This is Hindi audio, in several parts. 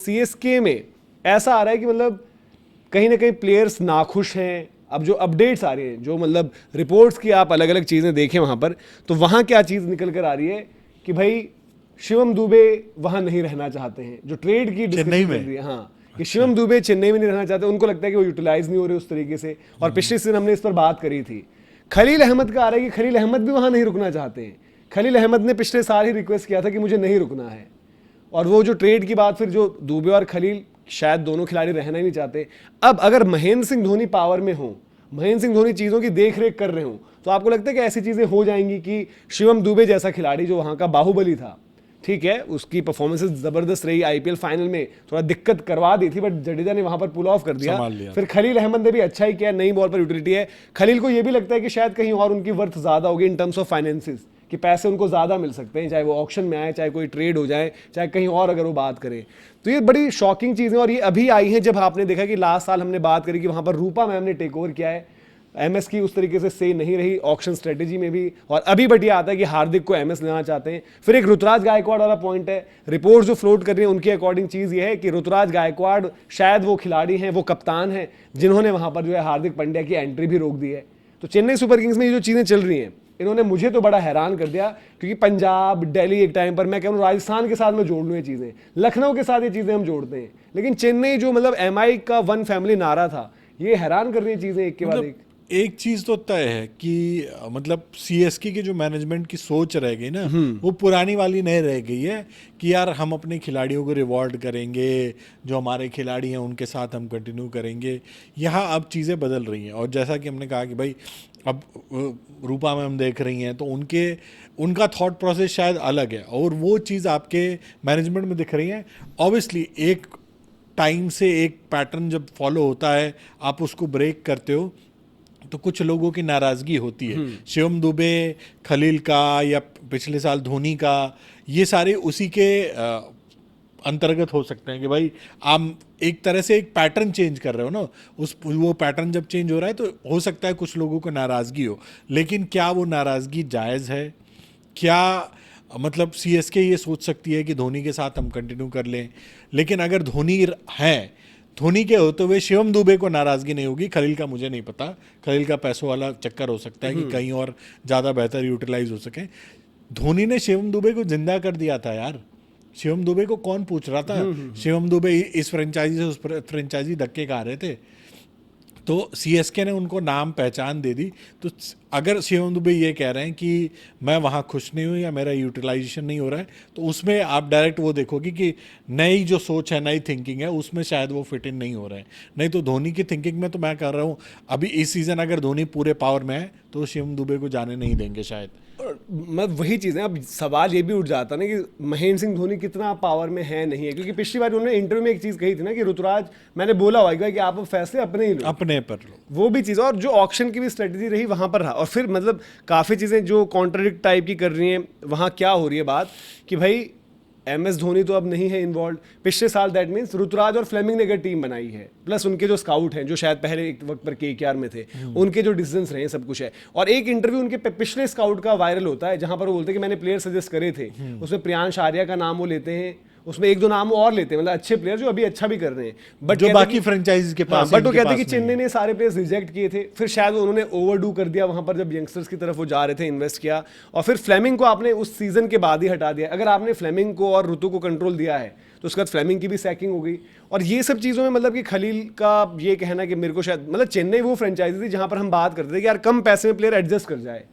सीएसके में ऐसा आ रहा है कि मतलब कहीं ना कहीं प्लेयर्स नाखुश हैं। अब जो अपडेट्स आ रही हैं, जो मतलब रिपोर्ट्स की आप अलग अलग चीज़ें देखें वहाँ पर, तो वहाँ क्या चीज़ निकल कर आ रही है कि भाई शिवम दुबे वहाँ नहीं रहना चाहते हैं। जो ट्रेड की चेन्नई में चल रही है, हाँ, कि शिवम दुबे चेन्नई में नहीं रहना चाहते, उनको लगता है कि वो यूटिलाइज नहीं हो रहे उस तरीके से। और पिछले सीजन हमने इस पर बात करी थी। खलील अहमद का आ रहा है कि खलील अहमद भी वहाँ नहीं रुकना चाहते हैं। खलील अहमद ने पिछले साल ही रिक्वेस्ट किया था कि मुझे नहीं रुकना है। और वो जो ट्रेड की बात, फिर जो दुबे और खलील शायद दोनों खिलाड़ी रहना ही नहीं चाहते। अब अगर महेंद्र सिंह धोनी पावर में हो, महेंद्र सिंह धोनी चीज़ों की देख रेख कर रहे हो, तो आपको लगता है कि ऐसी चीज़ें हो जाएंगी कि शिवम दुबे जैसा खिलाड़ी जो वहाँ का बाहुबली था, ठीक है, उसकी परफॉर्मेंसेस ज़बरदस्त रही, आईपीएल फाइनल में थोड़ा दिक्कत करवा दी थी, बट जडेजा ने वहाँ पर पुल ऑफ कर दिया। फिर खलील अहमद ने भी अच्छा ही किया, नई बॉल पर यूटिलिटी है। खलील को ये भी लगता है कि शायद कहीं और उनकी वर्थ ज़्यादा होगी इन टर्म्स ऑफ फाइनेंसिस, कि पैसे उनको ज़्यादा मिल सकते हैं, चाहे वो ऑक्शन में आए, चाहे कोई ट्रेड हो जाए, चाहे कहीं और अगर वो बात करें। तो ये बड़ी शॉकिंग चीज़ें, और ये अभी आई हैं जब आपने देखा कि लास्ट साल हमने बात करी कि वहाँ पर रूपा मैम ने टेक ओवर किया है, एमएस की उस तरीके से सही नहीं रही ऑक्शन स्ट्रेटेजी में भी। और अभी बट ये आता है कि हार्दिक को एमएस लेना चाहते हैं। फिर एक ऋतुराज गायकवाड़ वाला पॉइंट है, रिपोर्ट जो फ्लोट कर रही है उनके अकॉर्डिंग चीज़ ये है कि ऋतुराज गायकवाड़ शायद वो खिलाड़ी हैं, वो कप्तान हैं जिन्होंने वहाँ पर जो है हार्दिक पांड्या की एंट्री भी रोक दी है। तो चेन्नई सुपर किंग्स में ये जो चीज़ें चल रही हैं, इन्होंने मुझे तो बड़ा हैरान कर दिया, क्योंकि पंजाब, दिल्ली एक टाइम पर, मैं कह रहा हूँ राजस्थान के साथ में जोड़ लूँ ये चीज़ें, लखनऊ के साथ ये चीज़ें हम जोड़ते हैं, लेकिन चेन्नई जो मतलब एमआई का वन फैमिली नारा था, ये हैरान कर रही है चीज़ें एक के बाद एक चीज तो तय है कि मतलब सीएसके की जो मैनेजमेंट की सोच रह गई ना, वो पुरानी वाली नहीं रह गई है कि यार हम अपने खिलाड़ियों को रिवॉर्ड करेंगे, जो हमारे खिलाड़ी हैं उनके साथ हम कंटिन्यू करेंगे। यहाँ अब चीज़ें बदल रही हैं, और जैसा कि हमने कहा कि भाई अब रूपा मैम देख रही हैं, तो उनका थॉट प्रोसेस शायद अलग है, और वो चीज़ आपके मैनेजमेंट में दिख रही है। ऑब्वियसली एक टाइम से एक पैटर्न जब फॉलो होता है, आप उसको ब्रेक करते हो, तो कुछ लोगों की नाराज़गी होती है। शिवम दुबे, खलील का, या पिछले साल धोनी का, ये सारे उसी के अंतर्गत हो सकते हैं कि भाई आप एक तरह से एक पैटर्न चेंज कर रहे हो ना, वो पैटर्न जब चेंज हो रहा है तो हो सकता है कुछ लोगों को नाराज़गी हो, लेकिन क्या वो नाराज़गी जायज़ है? क्या मतलब सीएसके ये सोच सकती है कि धोनी के साथ हम कंटिन्यू कर लें, लेकिन अगर धोनी है, धोनी के होते हुए शिवम दुबे को नाराज़गी नहीं होगी। खलील का मुझे नहीं पता, खलील का पैसों वाला चक्कर हो सकता है कि कहीं और ज़्यादा बेहतर यूटिलाइज हो सके। धोनी ने शिवम दुबे को जिंदा कर दिया था यार। शिवम दुबे को कौन पूछ रहा था? शिवम दुबे इस फ्रेंचाइजी से उस फ्रेंचाइजी धक्के खा रहे थे, तो सीएसके ने उनको नाम पहचान दे दी। तो अगर शिवम दुबे ये कह रहे हैं कि मैं वहाँ खुश नहीं हूँ या मेरा यूटिलाइजेशन नहीं हो रहा है, तो उसमें आप डायरेक्ट वो देखोगे कि नई जो सोच है, नई थिंकिंग है, उसमें शायद वो फिट इन नहीं हो रहे हैं। नहीं तो धोनी की थिंकिंग में तो मैं कर रहा हूँ, अभी इस सीज़न अगर धोनी पूरे पावर में है तो शिवम दुबे को जाने नहीं देंगे शायद। मतलब वही चीज़ें, अब सवाल ये भी उठ जाता ना कि महेंद्र सिंह धोनी कितना पावर में है नहीं है, क्योंकि पिछली बार उन्होंने इंटरव्यू में एक चीज़ कही थी ना कि ऋतुराज, मैंने बोला हुआ कि आप फैसले अपने ही लो, अपने पर लो, वो भी चीज़। और जो ऑक्शन की भी स्ट्रेटजी रही वहाँ पर रहा, और फिर मतलब काफ़ी चीज़ें जो कॉन्ट्रडिक्ट टाइप की कर रही हैं। वहाँ क्या हो रही है बात कि भाई एमएस धोनी तो अब नहीं है इन्वॉल्व। पिछले साल दैट मीन्स ऋतुराज और फ्लेमिंग ने अगर टीम बनाई है, प्लस उनके जो स्काउट हैं जो शायद पहले एक वक्त पर केकेआर में थे, उनके जो डिसीजंस रहे, सब कुछ है। और एक इंटरव्यू उनके पिछले स्काउट का वायरल होता है जहां पर वो बोलते हैं कि मैंने प्लेयर सजेस्ट करे थे, उसमें प्रियांश आर्या का नाम वो लेते हैं, उसमें एक दो नाम और लेते हैं, मतलब अच्छे प्लेयर जो अभी अच्छा भी कर रहे हैं, बट जो बाकी फ्रेंचाइज के पास, बट वो कहते हैं कि चेन्नई ने सारे प्लेयर्स रिजेक्ट किए थे। फिर शायद उन्होंने ओवरडू कर दिया वहां पर जब यंगस्टर्स की तरफ वो जा रहे थे, इन्वेस्ट किया, और फिर फ्लेमिंग को आपने उस सीजन के बाद ही हटा दिया। अगर आपने फ्लेमिंग को और ऋतु को कंट्रोल दिया है तो उसके बाद फ्लेमिंग की भी सैकिंग हो गई। और ये सब चीज़ों में मतलब कि खलील का ये कहना कि मेरे को शायद, मतलब चेन्नई वो फ्रेंचाइजी थी जहां पर हम बात करते थे कि यार कम पैसे में प्लेयर एडजस्ट कर जाए,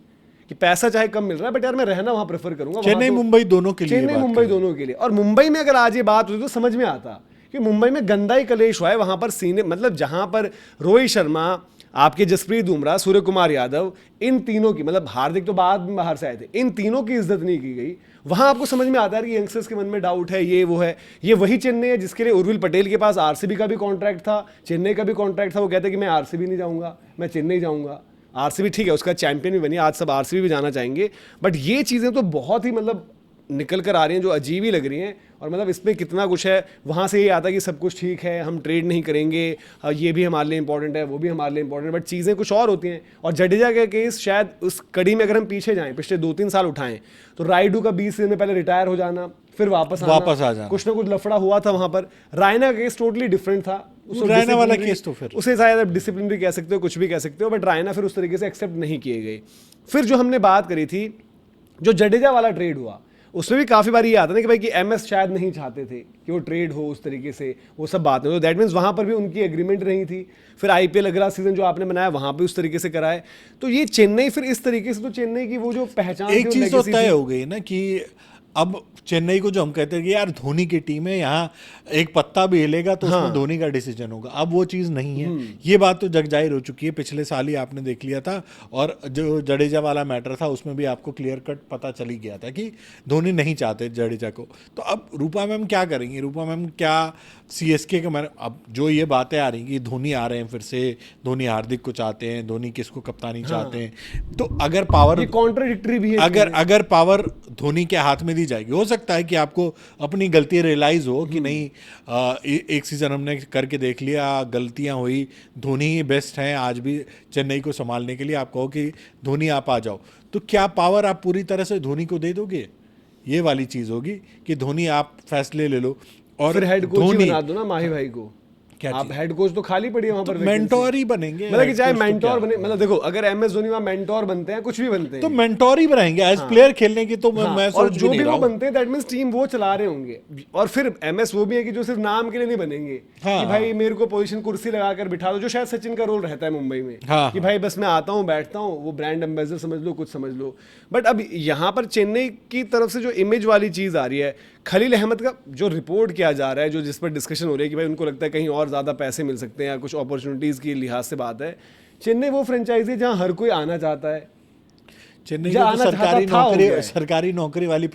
कि पैसा चाहे कम मिल रहा है बट यार मैं रहना वहां प्रेफर करूंगा। चेन्नई मुंबई दोनों के लिए, चेन्नई मुंबई दोनों के लिए। और मुंबई में अगर आज ये बात होती तो समझ में आता कि मुंबई में गंदा ही कलेश हुआ है वहां पर सीने, मतलब जहां पर रोहित शर्मा, आपके जसप्रीत बुमराह, सूर्य कुमार यादव, इन तीनों की, मतलब हार्दिक तो बाद में बाहर से आए थे, इन तीनों की इज्जत नहीं की गई। वहां आपको समझ में आता है कि यंगस्टर्स के मन में डाउट है, ये वो है। ये वही चेन्नई है जिसके लिए उर्विल पटेल के पास आरसीबी का भी कॉन्ट्रैक्ट था, चेन्नई का भी कॉन्ट्रैक्ट था। वो कहते कि मैं आरसीबी नहीं जाऊंगा, मैं चेन्नई जाऊंगा। आरसीबी ठीक है, उसका चैंपियन भी बनी, आज सब आरसीबी भी जाना चाहेंगे, बट ये चीज़ें तो बहुत ही मतलब निकल कर आ रही हैं जो अजीब ही लग रही हैं। और मतलब इसमें कितना कुछ है, वहाँ से ये आता है कि सब कुछ ठीक है, हम ट्रेड नहीं करेंगे, ये भी हमारे लिए इंपॉर्टेंट है, वो भी हमारे लिए इंपॉर्टेंट है, बट चीज़ें कुछ और होती हैं। और जडेजा का केस शायद उस कड़ी में अगर हम पीछे जाएं, पिछले 2-3 साल उठाएं, तो राइडू का 20 सीजन में पहले रिटायर हो जाना, फिर वापस आ जाना, कुछ ना कुछ लफड़ा हुआ था वहाँ पर। रायना का केस टोटली डिफरेंट था। रायना वाला केस तो फिर उसे शायद आप डिसिप्लिनरी कह सकते हो, कुछ भी कह सकते हो, बट रायना फिर उस तरीके से एक्सेप्ट नहीं किए गए। फिर जो हमने बात करी थी, जो जडेजा वाला ट्रेड हुआ, उसमें भी काफ़ी बार ये आता ना कि भाई कि एमएस शायद नहीं चाहते थे कि वो ट्रेड हो उस तरीके से, वो सब बातें, तो दैट मीन्स वहाँ पर भी उनकी एग्रीमेंट नहीं थी। फिर आईपीएल अगला सीजन जो आपने बनाया वहाँ पे उस तरीके से कराए, तो ये चेन्नई फिर इस तरीके से, तो चेन्नई की वो जो पहचान, एक चीज़ तो तय हो गई ना कि अब चेन्नई को जो हम कहते हैं कि यार धोनी की टीम है, यहाँ एक पत्ता भी हिलेगा तो उसमें धोनी का डिसीजन होगा, अब वो चीज़ नहीं है। ये बात तो जग जाहिर हो चुकी है, पिछले साल ही आपने देख लिया था, और जो जडेजा वाला मैटर था उसमें भी आपको क्लियर कट पता चली गया था कि धोनी नहीं चाहते जडेजा को। तो अब रूपा मैम क्या करेंगी? रूपा मैम क्या सीएसके के मैंने, अब जो ये बातें आ रही कि धोनी आ रहे हैं फिर से, धोनी हार्दिक को चाहते हैं, धोनी किसको कप्तानी चाहते हैं, तो अगर पावर, ये कॉन्ट्राडिक्टरी भी है, अगर पावर धोनी के हाथ में दी जाएगी, हो सकता है कि आपको अपनी गलती रियलाइज हो कि नहीं, एक सीजन हमने करके देख लिया, गलतियां हुई, धोनी ही बेस्ट हैं आज भी चेन्नई को संभालने के लिए, आप कहो कि धोनी आप आ जाओ, तो क्या पावर आप पूरी तरह से धोनी को दे दोगे? ये वाली चीज़ होगी कि धोनी आप फैसले ले लो, और फिर हेड कोच ही बना दो ना माही भाई को। क्या आप हेड कोच तो खाली पड़ी है वहां पर, मेंटोर ही बनेंगे, मतलब कि चाहे मेंटोर बने, मतलब देखो अगर एमएस धोनी वहां मेंटोर बनते हैं, कुछ भी बनते हैं, तो मेंटोर ही बनाएंगे एज प्लेयर खेलने की, तो मैं और जो भी वो बनते हैं दैट मींस टीम वो चला रहे होंगे। और फिर एमएस वो भी है कि जो सिर्फ नाम के लिए नहीं बनेंगे कि भाई मेरे को पोजीशन कुर्सी लगाकर बिठा दो, जो शायद सचिन का रोल रहता है मुंबई में कि भाई बस मैं आता हूँ बैठता हूँ, वो ब्रांड एम्बेसडर समझ लो, कुछ समझ लो। बट अब यहाँ पर चेन्नई की तरफ से जो इमेज वाली चीज आ रही है, खलील अहमद का जो रिपोर्ट किया जा रहा है, जो जिस पर डिस्कशन हो रही है कि भाई उनको लगता है कहीं और ज़्यादा पैसे मिल सकते हैं या कुछ अपॉर्चुनिटीज़ की लिहाज से बात है, चेन्नई वो फ्रेंचाइजी है जहाँ हर कोई आना चाहता है। चेन्नई को तो सरकारी नौकरी वाली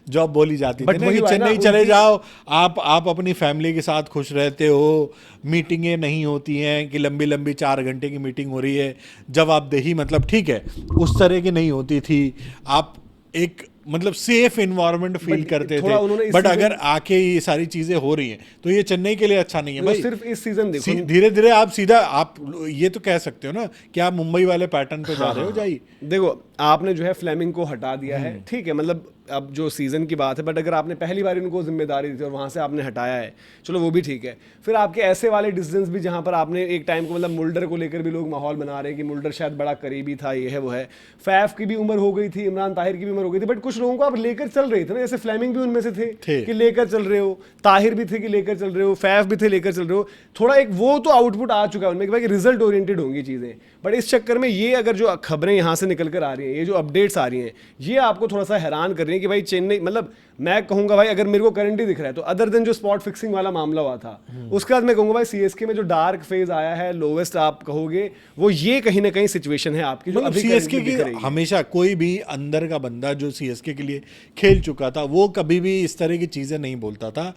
जॉब बोली जाती थी ना कि चेन्नई चले जाओ, आप अपनी फैमिली के साथ खुश रहते हो, मीटिंगें नहीं होती हैं कि लंबी लंबी 4 घंटे की मीटिंग हो रही है, जवाबदेही, मतलब ठीक है उस तरह की नहीं होती थी, आप एक मतलब सेफ इन्वायरमेंट फील करते थे। बट अगर आके ये सारी चीजें हो रही हैं तो ये चेन्नई के लिए अच्छा नहीं है भाई। सिर्फ इस सीजन देखो, धीरे धीरे आप सीधा आप ये तो कह सकते हो ना कि आप मुंबई वाले पैटर्न पे जा रहे हो। जाइए देखो, आपने जो है फ्लेमिंग को हटा दिया है, ठीक है, मतलब अब जो सीजन की बात है, बट अगर आपने पहली बार इनको जिम्मेदारी दी थी और वहाँ से आपने हटाया है, चलो वो भी ठीक है। फिर आपके ऐसे वाले डिसीजंस भी जहाँ पर आपने एक टाइम को, मतलब मुल्डर को लेकर भी लोग माहौल बना रहे हैं कि मुल्डर शायद बड़ा करीबी था, ये है वो है, फैफ की भी उम्र हो गई थी, इमरान ताहिर की भी उम्र हो गई थी, बट कुछ लोगों को आप लेकर चल रहे थे ना, जैसे फ्लेमिंग भी उनमें से थे कि लेकर चल रहे हो, ताहिर भी थे कि लेकर चल रहे हो, फैफ भी थे लेकर चल रहे हो, थोड़ा एक वो तो आउटपुट आ चुका है उनमें कि भाई रिजल्ट ओरिएंटेड होंगी चीज़ें। बट इस चक्कर में ये अगर जो खबरें यहाँ से निकल कर आ रही हैं, ये जो अपडेट्स आ रही हैं, ये आपको थोड़ा सा हैरान कर रही है कि भाई चेन्नई, मतलब मैं कहूंगा भाई अगर मेरे को करंट ही दिख रहा है तो अदर देन जो स्पॉट फिक्सिंग वाला मामला हुआ था, उसके बाद मैं कहूंगा भाई सीएसके में जो डार्क फेज आया है, लोवेस्ट आप कहोगे, वो ये कहीं ना कहीं सिचुएशन है आपकी जो अभी सीएसके की। हमेशा कोई भी अंदर का बंदा जो सीएसके के लिए खेल चुका था वो कभी भी इस तरह की चीजें नहीं बोलता था।